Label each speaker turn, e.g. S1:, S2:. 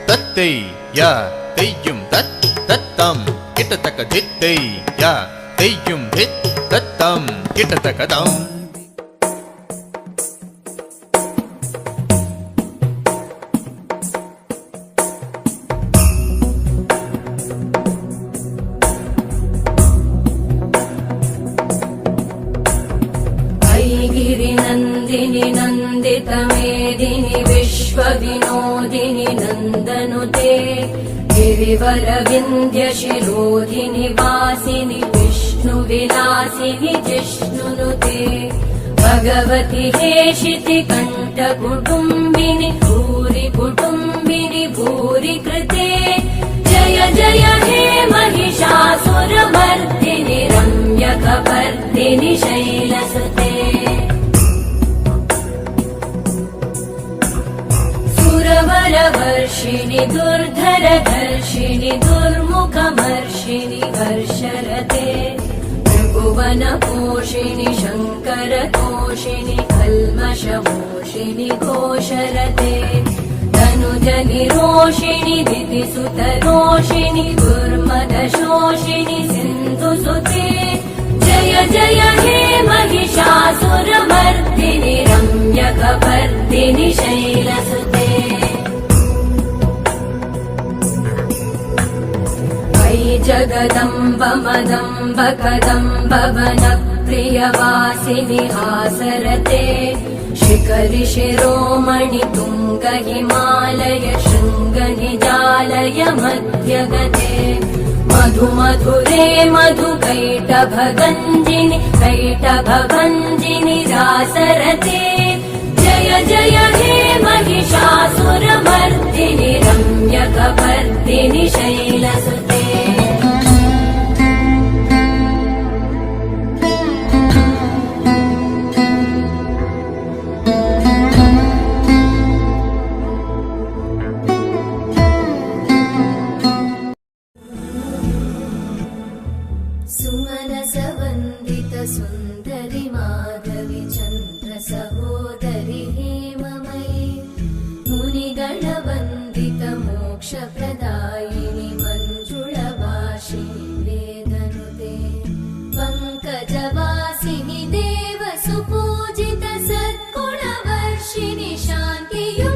S1: तत्तै या तैयुं तत् तत्तं किटतक धित्तै या तैयुं धित् तत्तं किटतकदम्
S2: गिरिनन्दिनि नन्दितमेदिनि विश्वविनोदिनि नन्दनुते गिरिवरविन्ध्यशिरोधिनि वासिनि विष्णुविलासिनि जिष्णुनुते भगवति हेशिति कण्ठकुटुम्बिनि भूरि कुटुम्बिनि भूरि कृते जय जय हे महिषासुरमर्दिनि रम्यकपर्दिनि शैलसुते सुरवरवर्षिणि दुर्धरधर्षिणि दुर्मुखमर्षिणि हर्षरते त्रिभुवनपोषिणि शङ्करतोषिणि कल्मषमोषिणि घोषरते तनुजनिरोषिणि दितिसुतरोषिणि दुर्मदशोषिणि सिन्धुसुते जय जय हे महिषासुरमर्दिनि रम्यकपर्दिनि शैलसुते अयि जगदम्ब मदम्ब कदम्ब वनप्रियवासिनि हासरते शिखरि शिरोमणि तुङ्ग हिमालय शृङ्ग निजालय मध्यगते मधु मधुरे मधु कैटभगञ्जिनि कैटभभञ्जिनि रासरते जय जय हे महिषासुरमर्दिनि रम्यकपर्दिनि शैलसुते सुमनसवन्दित सुन्दरि माधवि चन्द्र सहोदरि हेममयि मुनिगणवन्दित मोक्षप्रदायिनि मञ्जुळभाषिणि वेदनुते पङ्कजवासिनि देव सुपूजित सद्गुणवर्षिणि शान्तियु